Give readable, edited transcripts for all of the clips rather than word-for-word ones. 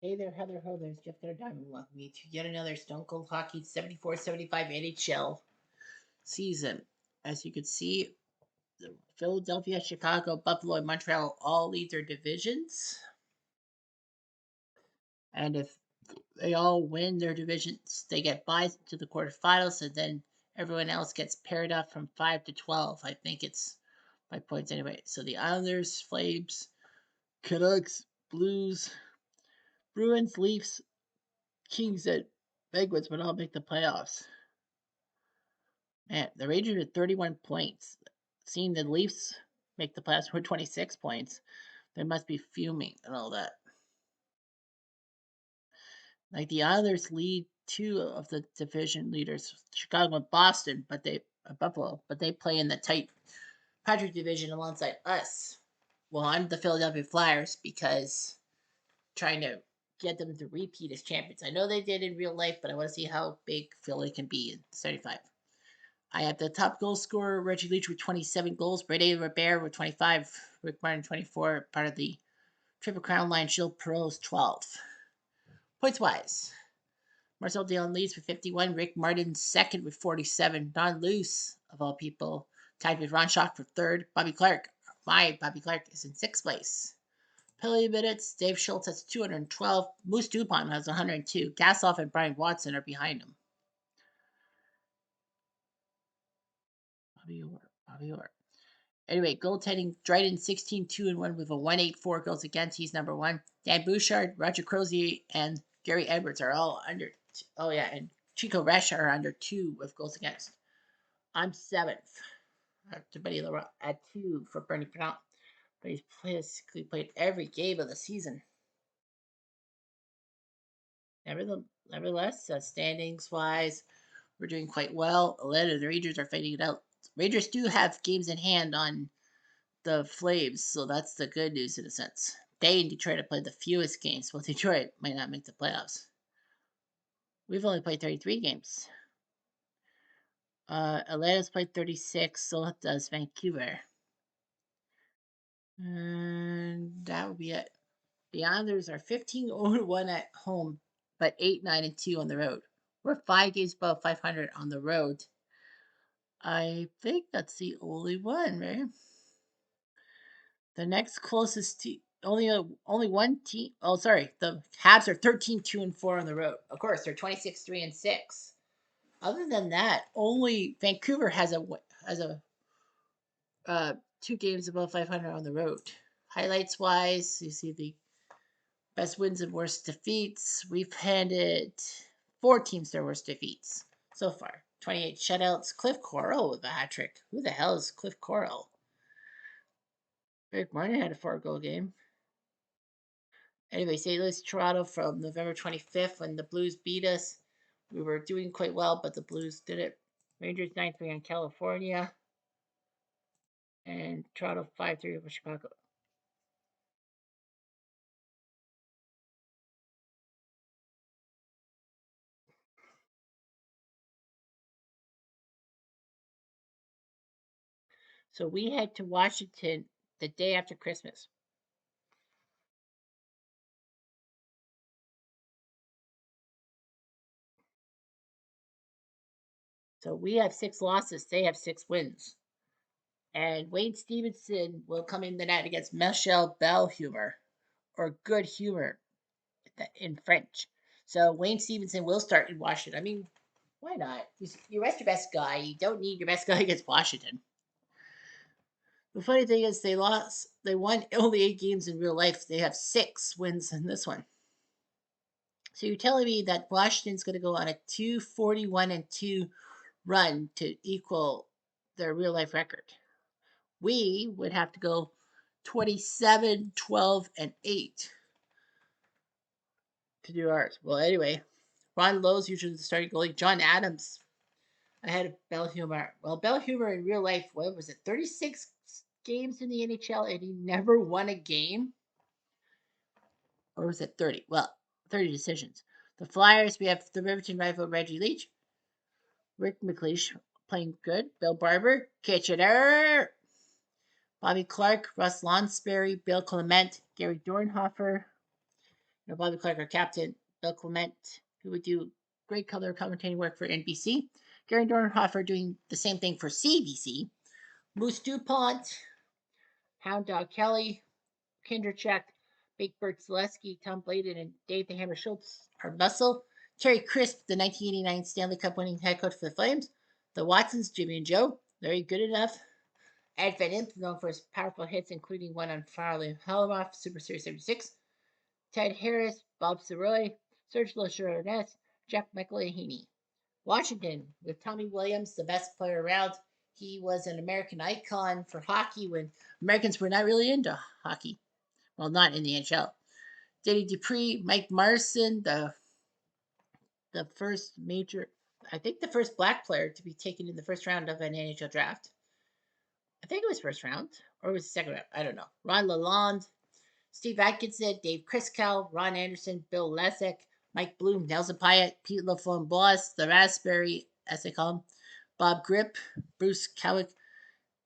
Hey there, Heather Ho. There's Jeff Gutter Diamond. Welcome me to yet another Stone Cold Hockey 74-75 NHL season. As you can see, Philadelphia, Chicago, Buffalo, and Montreal all lead their divisions. And if they all win their divisions, they get by to the quarterfinals, and then everyone else gets paired up from 5 to 12. I think it's by points anyway. So the Islanders, Flames, Canucks, Blues, Bruins, Leafs, Kings, and Penguins would all make the playoffs. Man, the Rangers are 31 points. Seeing the Leafs make the playoffs with 26 points, they must be fuming and all that. Like the Islanders lead two of the division leaders, Chicago and Boston, but they Buffalo, but they play in the tight Patrick division alongside us. Well, I'm the Philadelphia Flyers because trying to get them to repeat as champions. I know they did in real life, but I want to see how big Philly can be in 75. I have the top goal scorer, Reggie Leach, with 27 goals. Brady Robert with 25. Rick Martin, 24. Part of the Triple Crown line. Gilles Perreault's 12. Points wise, Marcel Dillon leads with 51. Rick Martin second with 47. Don Luce, of all people, tied with Ron Schock for third. Bobby Clark, Bobby Clark, is in sixth place. Penalty minutes, Dave Schultz has 212. Moose Dupont has 102. Gassoff and Brian Watson are behind him. Bobby Orr. Anyway, goaltending, Dryden 16-2-1 with a 1.84 goals against. He's number one. Dan Bouchard, Roger Crozier, and Gary Edwards are all under. Oh, yeah, and Chico Resch are under 2 with goals against. I'm 7th. Buddy at 2 for Bernie Pernant. But he's basically played every game of the season. Nevertheless, standings wise, we're doing quite well. Atlanta and the Rangers are fighting it out. Rangers do have games in hand on the Flames, so that's the good news in a sense. They and Detroit have played the fewest games. Well, Detroit might not make the playoffs. We've only played 33 games. Atlanta's played 36, so does Vancouver. And that would be it. The Islanders are 15-1 at home, but 8-9-2 on the road. We're 5 games above 500 on the road. I think that's the only one, right? The next closest team, only one team. Oh, sorry. The Habs are 13-2-4 on the road. Of course, they're 26-3-6. Other than that, only Vancouver has a 2 games above 500 on the road. Highlights wise, you see the best wins and worst defeats. We've handed 4 teams their worst defeats so far. 28 shutouts. Cliff Coral with a hat trick. Who the hell is Cliff Coral? Rick Martin had a 4-goal game. Anyway, St. Louis, Toronto from November 25th when the Blues beat us. We were doing quite well, but the Blues did it. Rangers 9-3 on California. And Toronto 5-3 over Chicago. So we head to Washington the day after Christmas. So we have 6 losses. They have 6 wins. And Wayne Stevenson will come in the net against Michel Belhumeur, or Good Humor in French. So Wayne Stevenson will start in Washington. I mean, why not? You rest your best guy. You don't need your best guy against Washington. The funny thing is, they lost. They won only 8 games in real life. They have 6 wins in this one. So you're telling me that Washington's going to go on a 2-41-2 run to equal their real life record? We would have to go 27-12-8 to do ours. Well, anyway, Ron Lowe's usually the starting goalie. John Adams ahead of Belhumeur. Well, Belhumeur in real life, what was it, 36 games in the NHL and he never won a game? Or was it 30? Well, 30 decisions. The Flyers, we have the Riverton rival Reggie Leach. Rick McLeish playing good. Bill Barber, Kitchener. Bobby Clark, Russ Lonsberry, Bill Clement, Gary Dornhofer. Bobby Clark, our captain, Bill Clement, who would do great color commentating work for NBC. Gary Dornhofer doing the same thing for CBC. Moose DuPont, Hound Dog Kelly, Kinderchek, Big Bert Zaleski, Tom Bladen, and Dave the Hammer Schultz are muscle. Terry Crisp, the 1989 Stanley Cup winning head coach for the Flames. The Watsons, Jimmy and Joe, very good enough. Ed Van Imp, known for his powerful hits, including one on Farley Holomoff, Super Series 76. Ted Harris, Bob Soroy, Serge Lachaurinesse, Jack McElhaney. Washington, with Tommy Williams, the best player around. He was an American icon for hockey when Americans were not really into hockey. Well, not in the NHL. Denny Dupree, Mike Marson, the first major, I think the first black player to be taken in the first round of an NHL draft. I think it was first round, or it was second round. I don't know. Ron Lalonde, Steve Atkinson, Dave Kriskow, Ron Anderson, Bill Leszek, Mike Bloom, Nelson Pyatt, Pete LaFonbois, the Raspberry, as they call him, Bob Grip, Bruce Cowick,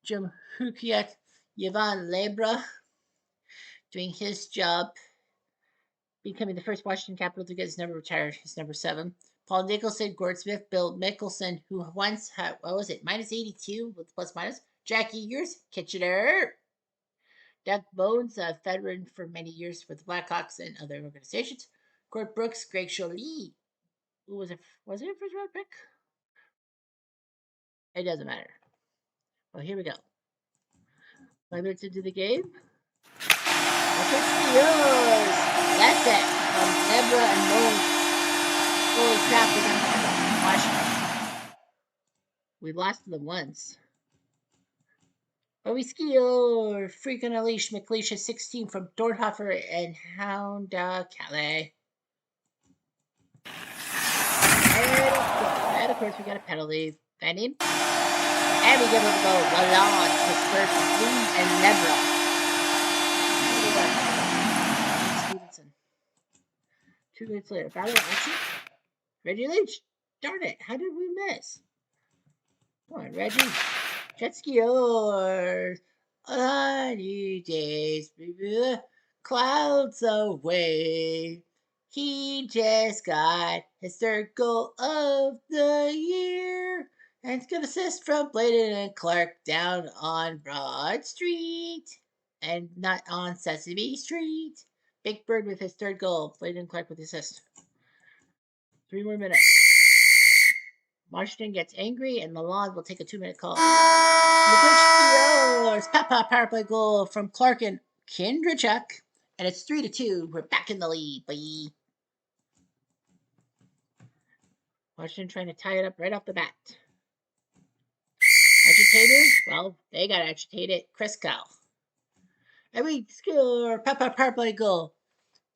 Jim Hukiak, Yvonne Lebra, doing his job, becoming the first Washington Capital to get his number retired, his number 7. Paul Nicholson, Gord Smith, Bill Mickelson, who once had, what was it, minus 82 with plus minus. Jackie Years, Kitchener. Doug Bones, a veteran for many years with the Blackhawks and other organizations. Court Brooks, Greg Jolie, who was it a first round pick? It doesn't matter. Well, here we go. 5 minutes into the game. That's it. From Zebra and Bones. Holy crap, we got Washington. We lost to them once. Owiski freaking Unleash McLeish 16 from Dorthofer and Hound Calais. And of course, we got a penalty. Van Imp. And we get a go. Lalonde, Pittsburgh, Bloom, and Nebra. Stevenson. 2 minutes later. Battle action. Reggie Leach. Darn it. How did we miss? Come on, Reggie. Jet skiers. Sunny days. Clouds away. He just got his 3rd goal of the year. And it's going to assist from Bladen and Clark down on Broad Street. And not on Sesame Street. Big Bird with his 3rd goal. Bladen and Clark with the assist. 3 more minutes. Washington gets angry, and Lalonde will take a 2-minute call. McLeish Papa power play goal from Clark and Kindrachuk. And it's 3-2. We're back in the lead, boy. Washington trying to tie it up right off the bat. Agitators? Well, they got agitated. Kriskow. And we score. Papa power play goal.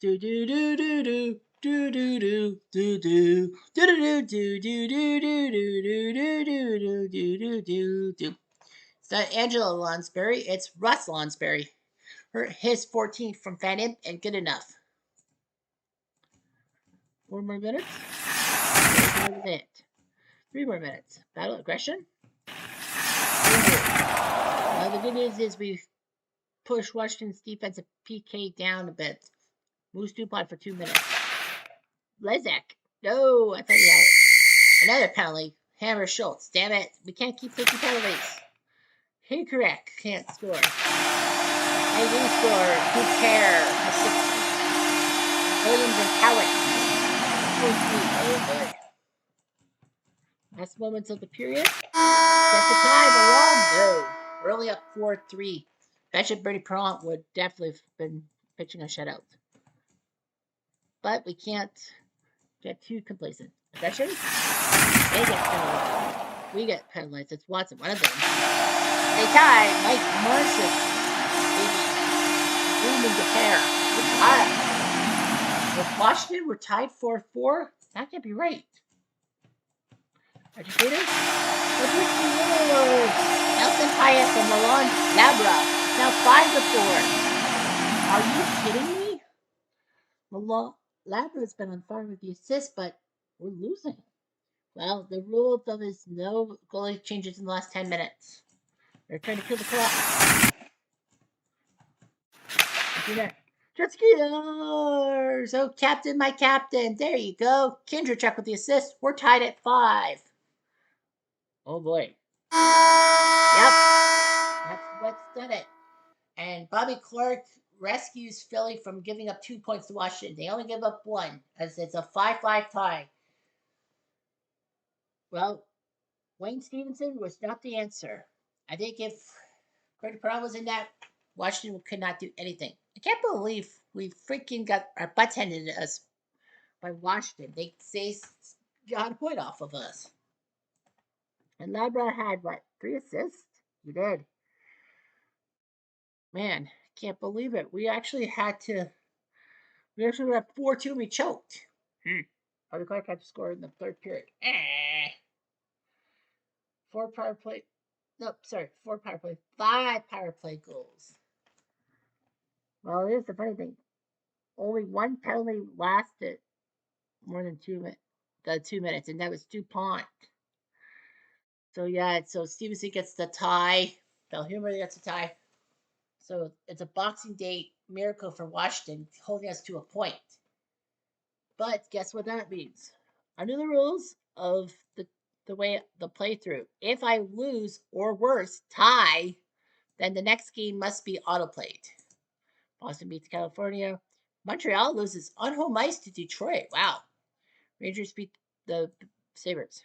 Do do do do do. Do do do do do do do do do do do do do do do do do do. It's not Angela Lonsberry, it's Russ Lonsberry. His 14th from Van Imp and good enough. 4 more minutes. That was it. 3 more minutes. Battle aggression. Now the good news is we push Washington's defensive PK down a bit. Moose DuPont for 2 minutes. Leszek. No, I thought he had it. Another penalty. Hammer Schultz. Damn it. We can't keep taking penalties. Incorrect. Can't score. And we score. Good care. Williams and Cowick. 4-3. Oh, boy. Last moments of the period. Get the time. No. We're only up 4-3. Bishop Bernie Perron would definitely have been pitching a shutout. But we can't get too complacent. Aggression? They get penalized. We get penalized. It's Watson, one of them. They tie. Mike Marson. Bloom into pair. We're tied. With Washington, we're tied 4-4. That can't be right. Educators? Nelson Pyatt from Lalonde Labra. Now 5-4. Are you kidding me? Labra has been on fire with the assist, but we're losing. Well, the rule of thumb is no goalie changes in the last 10 minutes. They're trying to kill the clock. Jet skiers! FLYERS. Oh, captain, my captain. There you go. Kendra check with the assist. We're tied at 5. Oh, boy. Yep. That's what's done it. And Bobby Clark rescues Philly from giving up 2 points to Washington. They only give up 1, as it's a 5-5 tie. Well, Wayne Stevenson was not the answer. I think if Greg Perron was in that, Washington could not do anything. I can't believe we freaking got our butts handed to us by Washington. They got a point off of us. And Labra had what, 3 assists? He did. Man, can't believe it. We actually had 4-2 and we choked. Bobby Clark had to score in the 3rd period. 4 power play. No, sorry, 4 power play. 5 power play goals. Well, here's the funny thing. Only 1 penalty lasted more than 2 minutes, and that was DuPont. So yeah, so Stevenson gets the tie. Belhumor gets the tie. So it's a Boxing Day miracle for Washington, holding us to a point. But guess what that means? Under the rules of the way the playthrough, if I lose or worse, tie, then the next game must be autoplayed. Boston beats California. Montreal loses on home ice to Detroit. Wow. Rangers beat the Sabres.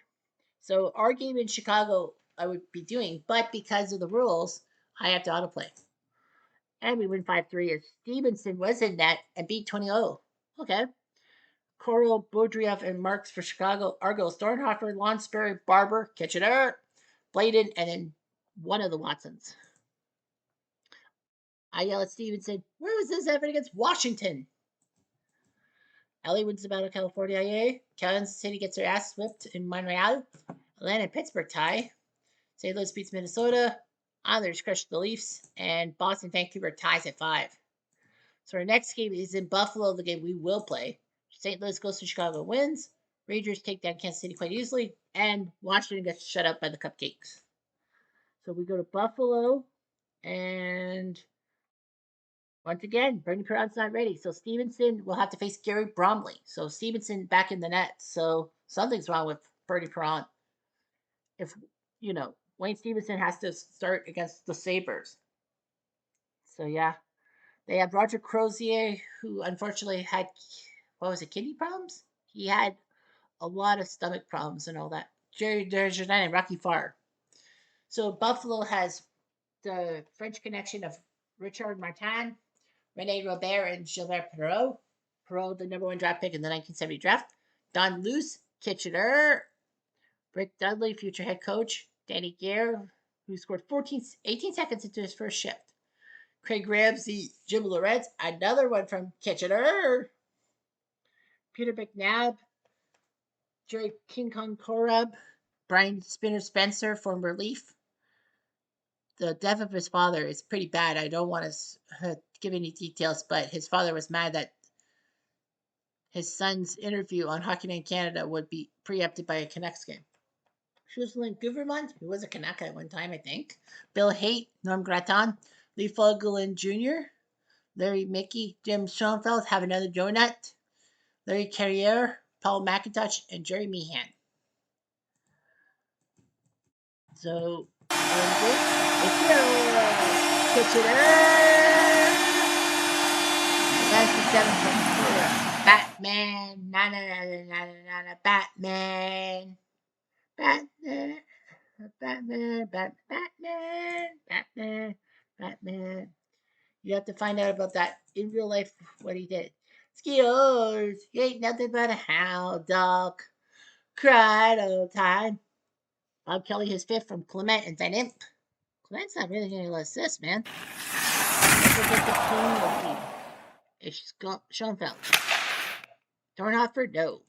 So our game in Chicago I would be doing, but because of the rules, I have to autoplay. And we win 5-3 as Stevenson was in net and beat 20-0. Okay. Coral, Bodrieff, and Marks for Chicago. Argo, Stornhofer, Lonsberry, Barber, Kitchener, Bladen, and then one of the Watsons. I yell at Stevenson, where was this effort against Washington? LA wins the Battle of California, yay. Kansas City gets their ass whipped in Montreal. Atlanta and Pittsburgh tie. St. Louis beats Minnesota. Islanders crush the Leafs. And Boston, Vancouver ties at 5. So our next game is in Buffalo, the game we will play. St. Louis goes to Chicago, wins. Rangers take down Kansas City quite easily. And Washington gets shut up by the Cupcakes. So we go to Buffalo. And once again, Bernie Perron's not ready. So Stevenson will have to face Gary Bromley. So Stevenson back in the net. So something's wrong with Bernie Perron. If, Wayne Stevenson has to start against the Sabres. So, yeah. They have Roger Crozier, who unfortunately had, kidney problems? He had a lot of stomach problems and all that. Jerry Desjardins and Rocky Farr. So Buffalo has the French connection of Richard Martin, Rene Robert, and Gilbert Perreault. Perreault, the number 1 draft pick in the 1970 draft. Don Luce, Kitchener. Rick Dudley, future head coach. Danny Gare, who scored 18 seconds into his first shift. Craig Ramsey, Jim Lorenz, another one from Kitchener. Peter McNabb, Jerry King Kong Korab, Brian Spinner Spencer, former Leaf. The death of his father is pretty bad. I don't want to give any details, but his father was mad that his son's interview on Hockey Night in Canada would be preempted by a Canucks game. Schussland Guvermund, who was a Canuck at one time, I think. Bill Haight, Norm Gratton, Lee Fogelin Jr., Larry Mickey, Jim Schoenfeld, have another donut, Larry Carrier, Paul McIntosh, and Jerry Meehan. So, it's Kitchener. That's the 7th Batman, Batman. Batman, Batman, Batman, Batman. You have to find out about that in real life, what he did. Skiers, you ain't nothing but a hound dog. Cried all the time. Bob Kelly, his 5th from Clement and Van Imp. Clement's not really getting a lot of assists, man. Let's look at the Colonial team. It's Schoenfeld. Dornhofer, no.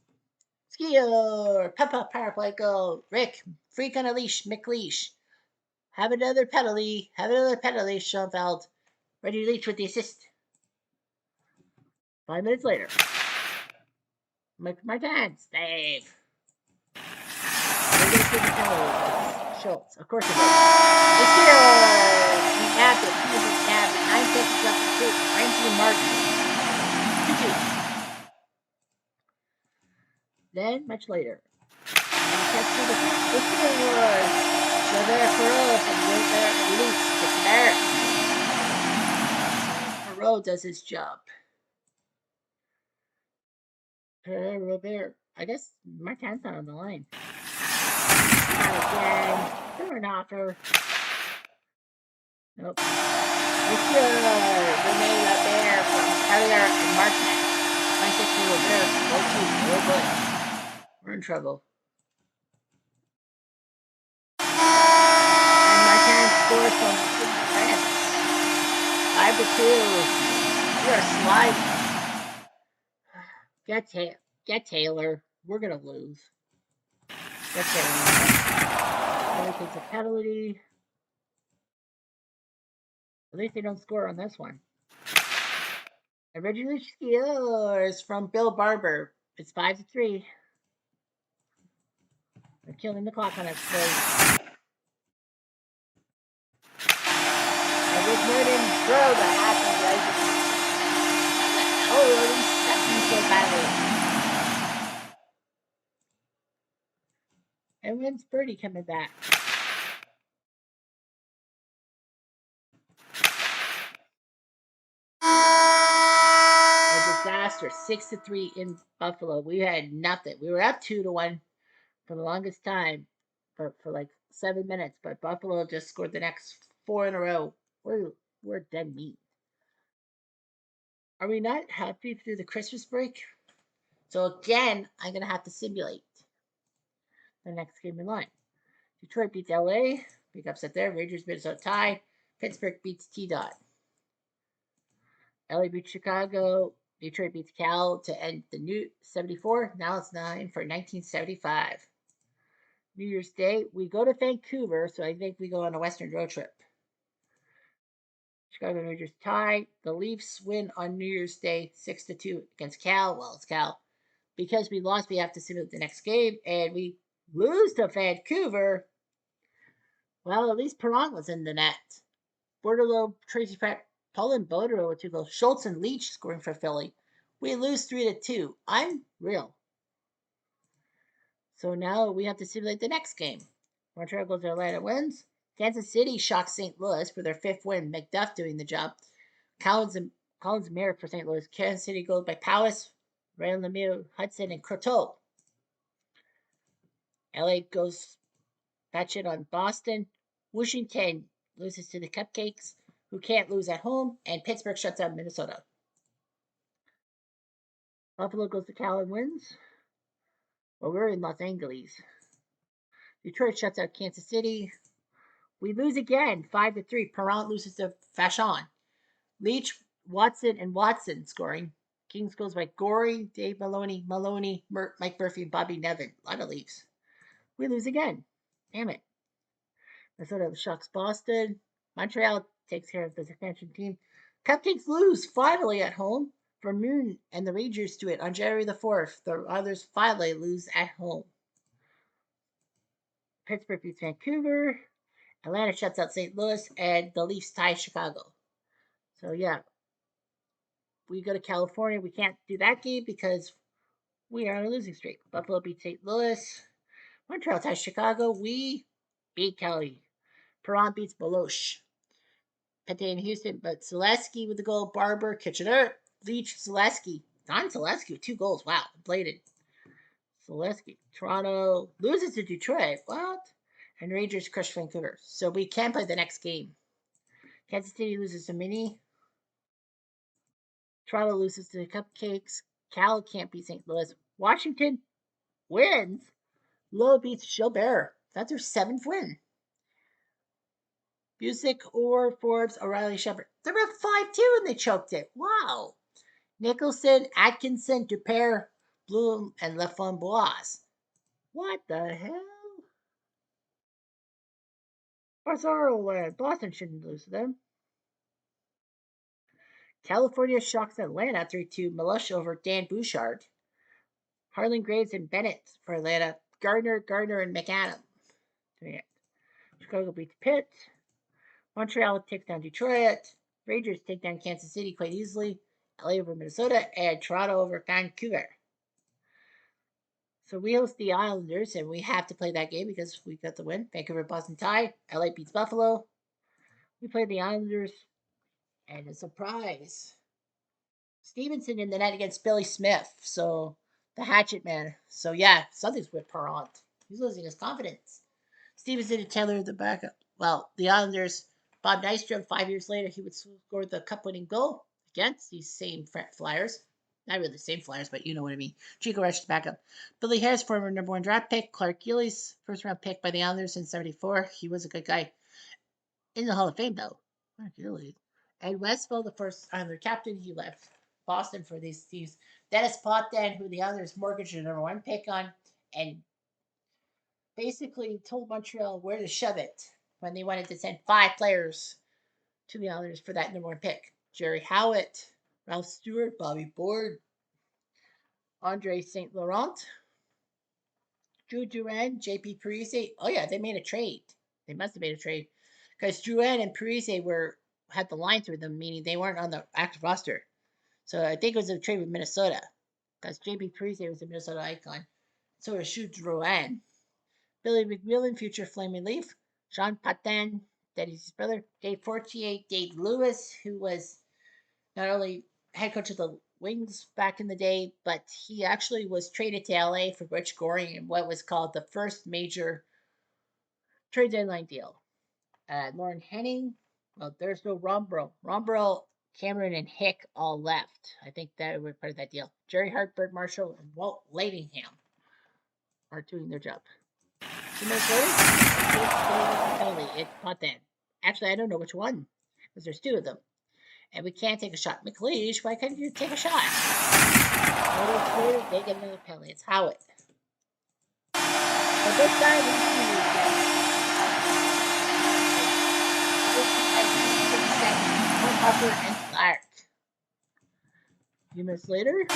Skier, Peppa, power play goal. Rick, freak on a leash, McLeish. Have another penalty, Schoenfeld. Ready to leach with the assist. 5 minutes later. Martin, save. We're going to see the penalty. Schultz, of course it is. It's here. He nabbed it. 9 seconds left to shoot. Ramsey and Martin. 2-2. Then, much later, catch the Wars. Javert Perot from Robert and Luce to Perot does his job. Robert, I guess Martin's not on the line. Not again. Through an offer. Nope. Monsieur Rene Robert from Carrier and Martin. 26 for Robert. 14. Oh boy. We're in trouble. And Martin scores from France. 5-2. We are sliding. Get Taylor. We're gonna lose. Get Taylor. Taylor takes a penalty. At least they don't score on this one. Originally scores from Bill Barber. It's 5-3. They're killing the clock on us, boys. And with Merton throw the happy right. Oh, he's sucking so badly. And when's Birdie coming back? A disaster. 6-3 in Buffalo. We had nothing. We were up 2-1 for the longest time, for like 7 minutes. But Buffalo just scored the next 4 in a row. We're dead meat. Are we not happy through the Christmas break? So again, I'm gonna have to simulate the next game in line. Detroit beats LA. Big upset there. Rangers Minnesota tie. Pittsburgh beats T-Dot. LA beats Chicago. Detroit beats Cal to end the new 74. Now it's 9 for 1975. New Year's Day, we go to Vancouver, so I think we go on a Western road trip. Chicago and Rangers tie. The Leafs win on New Year's Day 6-2 against Cal. Well, it's Cal. Because we lost, we have to simulate the next game, and we lose to Vancouver. Well, at least Perron was in the net. Bordelot, Tracy Pratt, Poland Bodero with 2 goals. Schultz and Leach scoring for Philly. We lose 3-2. I'm real. So now we have to simulate the next game. Montreal goes to Atlanta, wins. Kansas City shocks St. Louis for their 5th win. McDuff doing the job. Collins Merritt for St. Louis. Kansas City goes by Powis, Ryan Lemieux, Hudson, and Croteau. LA goes batshit on Boston. Washington loses to the Cupcakes, who can't lose at home, and Pittsburgh shuts out Minnesota. Buffalo goes to Cal and wins. Well, we're in Los Angeles. Detroit shuts out Kansas City. We lose again, 5-3. Perron loses to Vachon. Leach, Watson, and Watson scoring. Kings goes by Gorey, Dave Maloney, Mike Murphy, and Bobby Nevin. A lot of Leafs. We lose again. Damn it. Minnesota shocks Boston. Montreal takes care of the expansion team. Cupcakes lose finally at home. Vermoon and the Rangers do it on January the 4th. The others finally lose at home. Pittsburgh beats Vancouver. Atlanta shuts out St. Louis, and the Leafs tie Chicago. So yeah, we go to California. We can't do that game because we are on a losing streak. Buffalo beats St. Louis. Montreal ties Chicago. We beat Cali. Perron beats Beloche. Pete in Houston, but Zaleski with the goal. Barber, Kitchener, Leach, Zaleski. Don Zaleski with 2 goals. Wow, bladed. Zaleski. Toronto loses to Detroit. What? And Rangers crush Vancouver. So we can't play the next game. Kansas City loses to Mini. Toronto loses to the Cupcakes. Cal can't beat St. Louis. Washington wins. Low beats Gilbert. That's their 7th win. Busick, Orr, Forbes, O'Reilly, Shepard. They were up 5-2 and they choked it. Wow. Nicholson, Atkinson, Dupere, Bloom, and Lafamboise. What the hell? Barzaro, Boston shouldn't lose to them. California shocks Atlanta 3-2. Militia over Dan Bouchard. Harlan Graves and Bennett for Atlanta. Gardner, and McAdam. Chicago beats Pitt. Montreal takes down Detroit. Rangers take down Kansas City quite easily. LA over Minnesota. And Toronto over Vancouver. So we host the Islanders, and we have to play that game because we got the win. Vancouver, Boston tie. LA beats Buffalo. We play the Islanders, and a surprise. Stevenson in the net against Billy Smith. So the hatchet man. So yeah, something's with Perrant. He's losing his confidence. Stevenson and Taylor the backup. Well, the Islanders, Bob Nystrom, 5 years later, he would score the cup winning goal against these same Flyers. Not really the same Flyers, but you know what I mean. Chico Rush's backup. Billy Harris, former #1 draft pick. Clark Gillies, first round pick by the Islanders in '74. He was a good guy. In the Hall of Fame, though. Clark Gillies. Ed Westfall, the first Islander captain, he left Boston for these teams. Dennis Potvin, who the Islanders mortgaged the #1 pick on, and basically told Montreal where to shove it when they wanted to send 5 players to the Islanders for that #1 pick. Jerry Howitt, Ralph Stewart, Bobby Board, Andre St. Laurent, Drew Duran, JP Parise. Oh yeah, they made a trade. They must have made a trade because Duran and Parise had the line through them, meaning they weren't on the active roster. So I think it was a trade with Minnesota because JP Parise was a Minnesota icon. So was Drew Duran. Billy McMillan, future Flaming Leaf. Jean Patin, Daddy's brother. Dave Fortier, Dave Lewis, who was not only head coach of the Wings back in the day, but he actually was traded to LA for Rich Goring in what was called the first major trade deadline deal. Lauren Henning, well, there's no Rombro. Rombro, Cameron, and Hick all left. I think that was part of that deal. Jerry Hart, Bert Marshall, and Walt Ladingham are doing their job. 2 minutes later, penalty. It caught that. Actually, I don't know which one, because there's 2 of them. And we can't take a shot. McLeish, why couldn't you take a shot? Later, they get another penalty. It's Howitt. But this time, Harper and Clark. A few minutes later, McLeish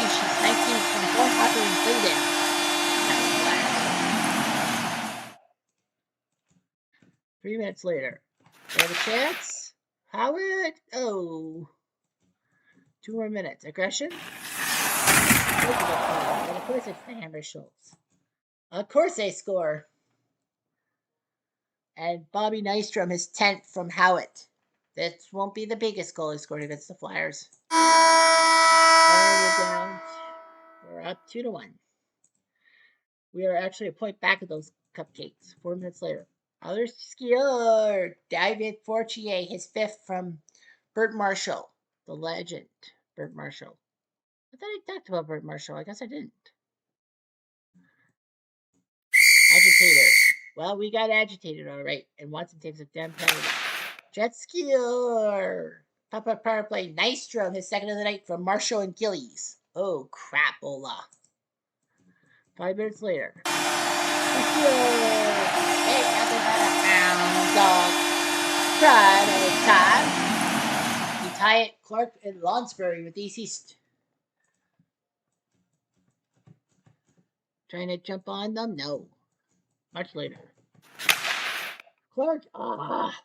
is 19 from Harper and Clayton. 3 minutes later, they have a chance. Howard, 2 more minutes. Aggression. And of course, it's the Hammer Schultz. Of course, they score. And Bobby Nystrom, his 10th from Howitt. This won't be the biggest goal he scored against the Flyers. And we're down. We're up 2-1. We are actually a point back of those cupcakes. 4 minutes later. Other skier, David Fortier, his 5th from Bert Marshall, the legend, Bert Marshall. I thought I talked about Bert Marshall. I guess I didn't. Agitator. Well, we got agitated, all right. And Watson takes a damn penalty. Jet skier. Papa power play. Nystrom, his 2nd of the night from Marshall and Gillies. Oh, crapola. 5 minutes later. Hey, nothing but a hound dog. Pride of the time. You tie it, Clark and Lonsbury with East East. Trying to jump on them? No. Much later. Clark, I had it.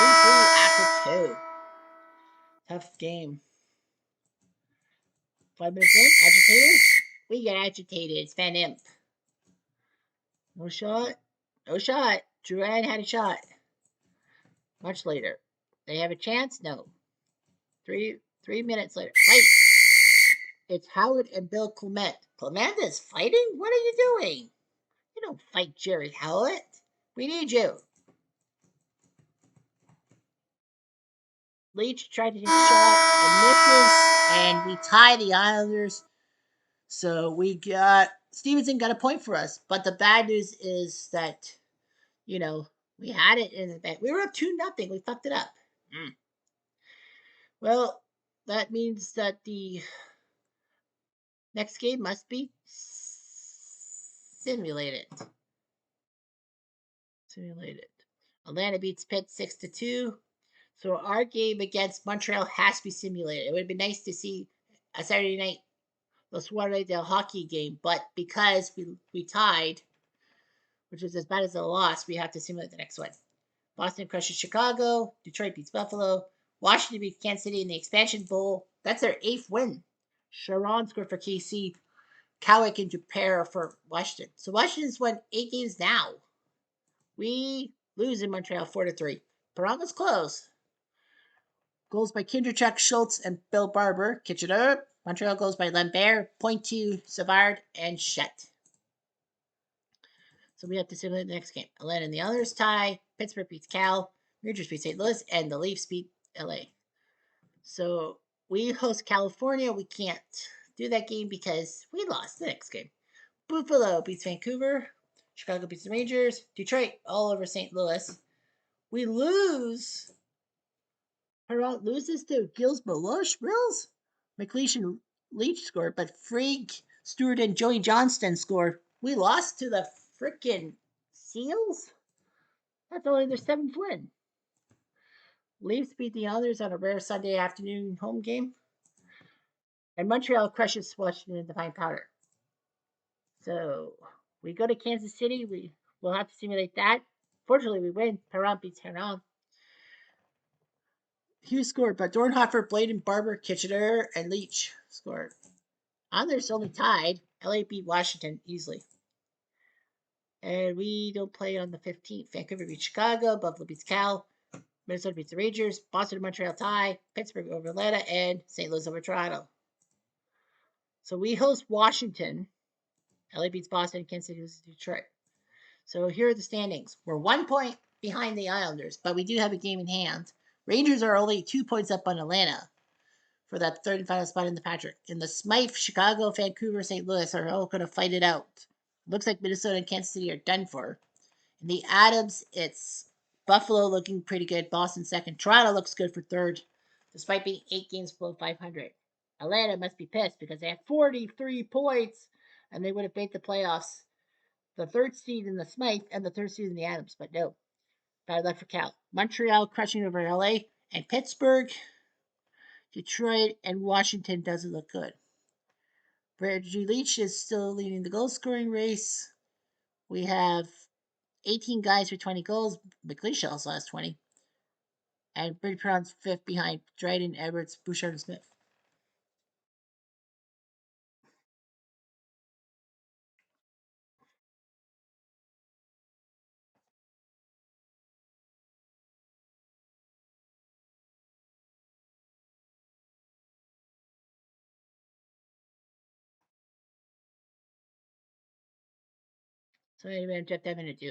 3-3 after 2. Tough game. 5 minutes in, agitated. We get agitated. It's Van Imp. No shot. No shot. Duran had a shot. Much later. They have a chance? No. 3 minutes later. Fight. It's Howard and Bill Clement. Clement is fighting? What are you doing? You don't fight Jerry Howard. We need you. Leach tried to take a shot and misses, and we tie the Islanders. So we got Stevenson got a point for us. But the bad news is that, we had it in the back. We were up 2-0. We fucked it up. Well, that means that the next game must be simulated. Atlanta beats Pitt 6-2. So our game against Montreal has to be simulated. It would be nice to see a Saturday night Los Suarez del hockey game, but because we tied, which is as bad as a loss, we have to simulate the next one. Boston crushes Chicago. Detroit beats Buffalo. Washington beats Kansas City in the Expansion Bowl. That's their 8th win. Sharon scored for KC. Cowick and Dupere for Washington. So Washington's won 8 games now. We lose in Montreal 4-3. Perron was close. Goals by Kinderchuk, Schultz, and Bill Barber. Kitchener. Montreal goals by Lambert, Pointu, Savard, and Shet. So we have to simulate the next game. Atlanta and the others tie. Pittsburgh beats Cal. Rangers beat St. Louis, and the Leafs beat LA. So we host California. We can't do that game because we lost the next game. Buffalo beats Vancouver. Chicago beats the Rangers. Detroit all over St. Louis. We lose. Perrault loses to Gilles Beloche. Mills. McLeish and Leach scored, but Frigg, Stewart, and Joey Johnston scored. We lost to the frickin' Seals? That's only their seventh win. Leafs beat the others on a rare Sunday afternoon home game. And Montreal crushes Washington in the fine powder. So we go to Kansas City. We'll have to simulate that. Fortunately, we win. Perron beats Heron. Hughes scored, but Dornhofer, Bladen, Barber, Kitchener, and Leach scored. Others only tied. LA beat Washington easily. And we don't play on the 15th. Vancouver beats Chicago. Buffalo beats Cal. Minnesota beats the Rangers. Boston and Montreal tie. Pittsburgh over Atlanta. And St. Louis over Toronto. So we host Washington. LA beats Boston. Kansas City loses Detroit. So here are the standings. We're 1 point behind the Islanders, but we do have a game in hand. Rangers are only 2 points up on Atlanta for that third and final spot in the Patrick. In the Smythe, Chicago, Vancouver, St. Louis are all going to fight it out. Looks like Minnesota and Kansas City are done for. In the Adams, it's Buffalo looking pretty good. Boston second. Toronto looks good for third, despite being 8 games below 500. Atlanta must be pissed because they have 43 points, and they would have made the playoffs. The third seed in the Smythe and the third seed in the Adams, but no. Bad luck for Cal. Montreal crushing over LA, and Pittsburgh, Detroit, and Washington doesn't look good. Reggie Leach is still leading the goal scoring race. We have 18 guys for 20 goals. McLeish also has 20. And Brady Perron's fifth behind Dryden, Edwards, Bouchard, and Smith. So anyway, I'm Jeff Devin at 2.